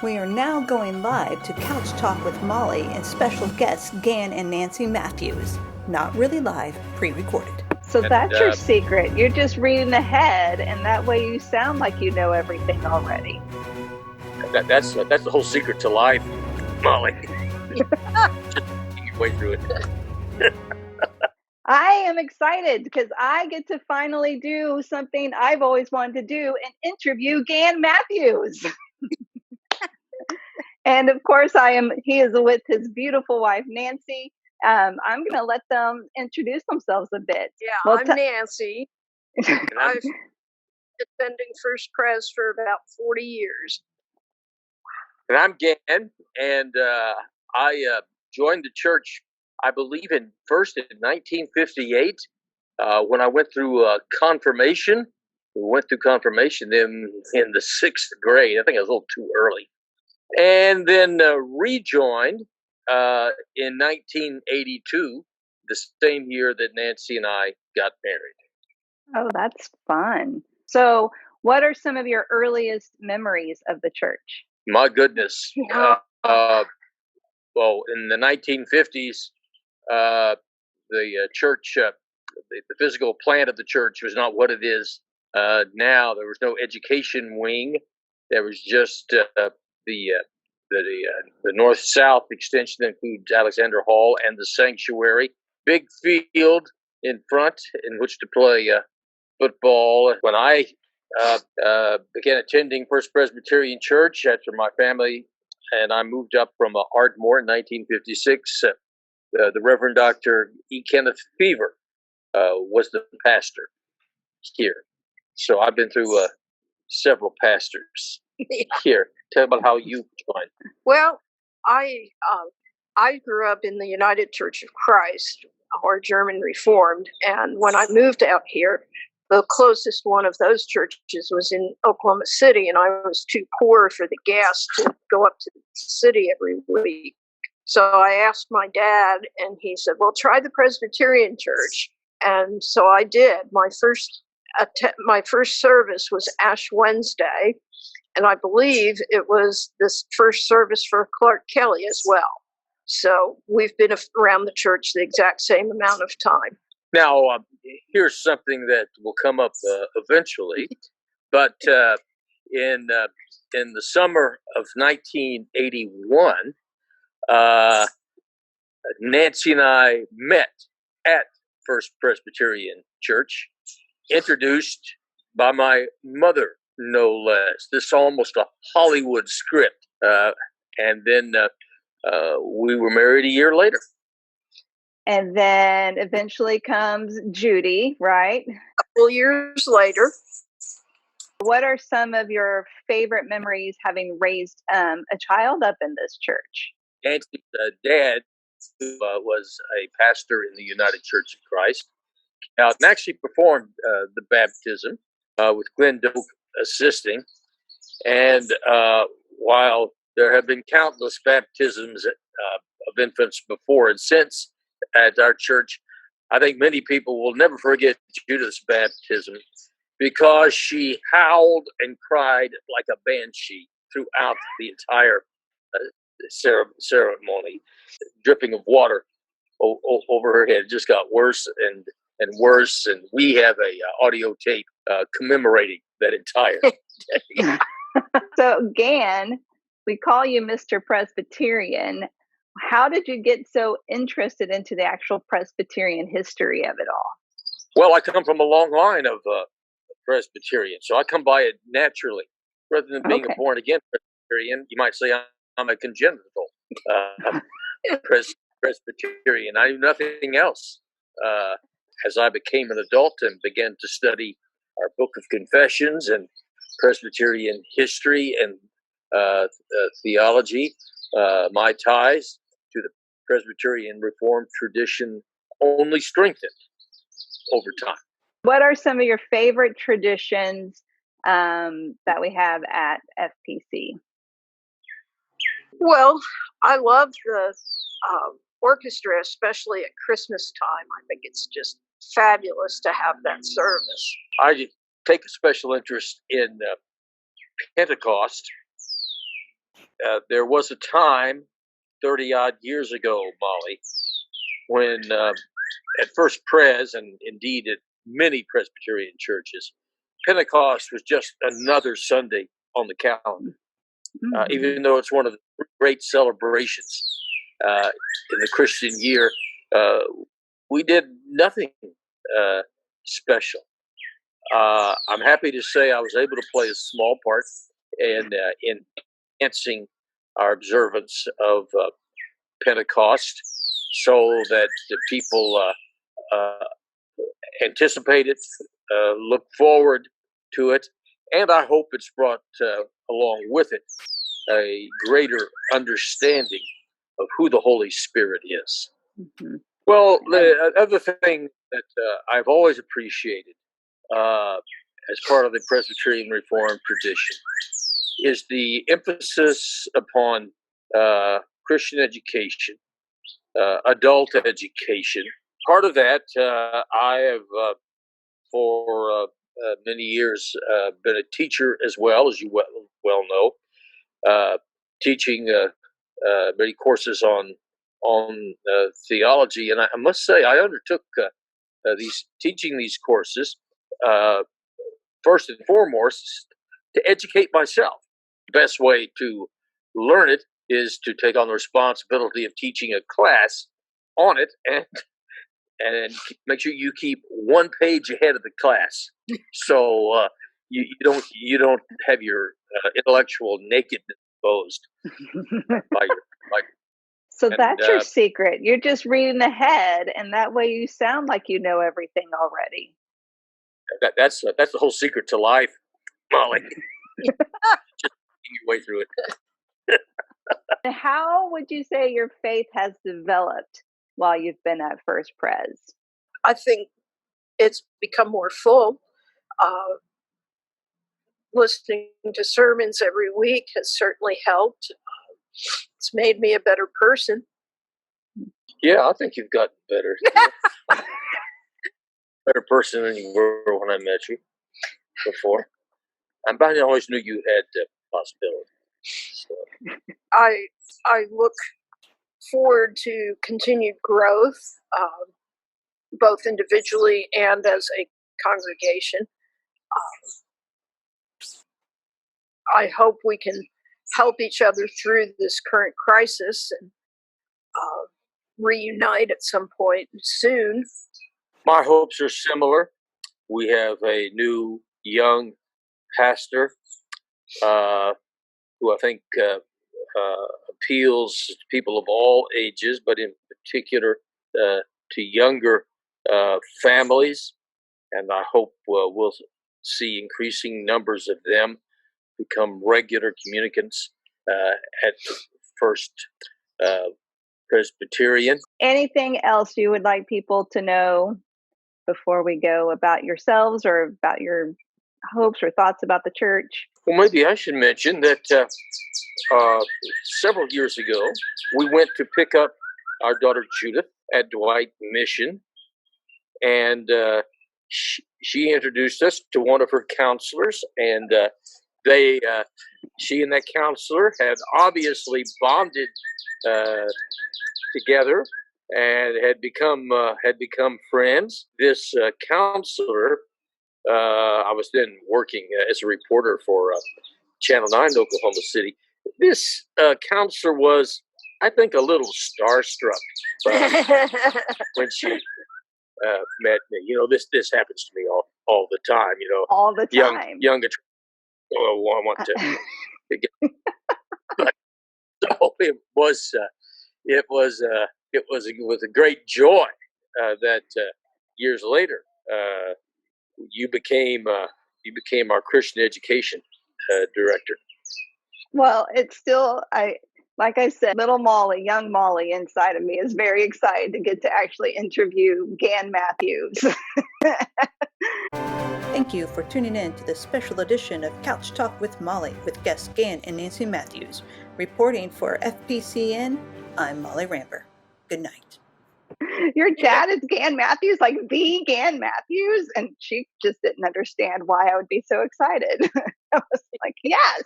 We are now going live to Couch Talk with Molly and special guests Gan and Nancy Matthews. Not really live, pre-recorded. So that's your secret. You're just reading ahead, and that way you sound like you know everything already. That's the whole secret to life, Molly. Just your way through it. I am excited because I get to finally do something I've always wanted to do and interview Gan Matthews. And of course, he is with his beautiful wife, Nancy. I'm going to let them introduce themselves a bit. Yeah, well, I'm Nancy. I've been attending First Pres for about 40 years. And I'm Gan, and I joined the church, I believe, first in 1958 when I went through confirmation. We went through confirmation in the 6th grade. I think I was a little too early. And then rejoined in 1982, the same year that Nancy and I got married. Oh, that's fun. So what are some of your earliest memories of the church? My goodness. Well, in the 1950s, the church, the physical plant of the church was not what it is now. There was no education wing. There was just the north-south extension that includes Alexander Hall and the sanctuary. Big field in front in which to play football. When I began attending First Presbyterian Church after my family and I moved up from Ardmore in 1956, the Reverend Dr. E. Kenneth Fever was the pastor here. So I've been through several pastors here. Tell about how you joined. Well, I grew up in the United Church of Christ, or German Reformed, and when I moved out here, the closest one of those churches was in Oklahoma City, and I was too poor for the gas to go up to the city every week. So I asked my dad, and he said, well, try the Presbyterian church. And so I did. My first service was Ash Wednesday, and I believe it was this first service for Clark Kelly as well. So we've been around the church the exact same amount of time. Now, here's something that will come up eventually, but in the summer of 1981, Nancy and I met at First Presbyterian Church, introduced by my mother, no less. This is almost a Hollywood script. And then we were married a year later. And then eventually comes Judy, right? A couple years later. What are some of your favorite memories having raised a child up in this church? Nancy's dad was a pastor in the United Church of Christ. And actually performed the baptism with Glenn Doak assisting. And while there have been countless baptisms of infants before and since at our church, I think many people will never forget Judith's baptism because she howled and cried like a banshee throughout the entire ceremony, dripping of water over her head. It just got worse and worse, and we have a audio tape commemorating that entire day. So, Gan, we call you Mr. Presbyterian. How did you get so interested into the actual Presbyterian history of it all? Well, I come from a long line of Presbyterian, so I come by it naturally. Rather than being a born-again Presbyterian, you might say I'm a congenital Presbyterian. I knew nothing else. As I became an adult and began to study our Book of Confessions and Presbyterian history and theology, my ties to the Presbyterian Reformed tradition only strengthened over time. What are some of your favorite traditions that we have at FPC? Well, I love the orchestra, especially at Christmas time. I think it's just fabulous to have that service. I take a special interest in Pentecost there was a time 30 odd years ago, Molly, when at First Pres, and indeed at many Presbyterian churches, Pentecost was just another Sunday on the calendar. Even though it's one of the great celebrations in the Christian year, we did nothing special. I'm happy to say I was able to play a small part in enhancing our observance of Pentecost, so that the people anticipate it, look forward to it, and I hope it's brought along with it a greater understanding of who the Holy Spirit is. Well, the other thing that I've always appreciated as part of the Presbyterian Reformed tradition is the emphasis upon Christian education, adult education. Part of that, I have for many years been a teacher as well, as you well know, teaching many courses on theology, and I must say I undertook teaching these courses first and foremost to educate myself. The best way to learn it is to take on the responsibility of teaching a class on it, and make sure you keep one page ahead of the class, so you don't have your intellectual nakedness exposed by your. So that's your secret. You're just reading ahead, and that way you sound like you know everything already. That's the whole secret to life, Molly. Just working your way through it. How would you say your faith has developed while you've been at First Pres? I think it's become more full. Listening to sermons every week has certainly helped. It's made me a better person. Yeah, I think you've gotten better. Better person than you were when I met you before. I always knew you had the possibility. So. I look forward to continued growth, both individually and as a congregation. I hope we can help each other through this current crisis and reunite at some point soon. My hopes are similar. We have a new young pastor who I think appeals to people of all ages, but in particular to younger families. And I hope we'll see increasing numbers of them become regular communicants at First Presbyterian. Anything else you would like people to know before we go about yourselves or about your hopes or thoughts about the church? Well, maybe I should mention that several years ago, we went to pick up our daughter Judith at Dwight Mission, and she introduced us to one of her counselors, and she and that counselor had obviously bonded together and had become friends. This counselor, I was then working as a reporter for Channel 9 Oklahoma City. This counselor was, I think, a little starstruck when she met me. You know, this happens to me all the time. You know, all the time. Young I want to get. But, so it was a great joy that years later you became our Christian education director. Well, it's still, like I said, little Molly, young Molly inside of me is very excited to get to actually interview Gan Matthews. Thank you for tuning in to this special edition of Couch Talk with Molly with guests Gan and Nancy Matthews. Reporting for FPCN, I'm Molly Ramber. Good night. Your dad is Gan Matthews, like the Gan Matthews? And she just didn't understand why I would be so excited. I was like, yes.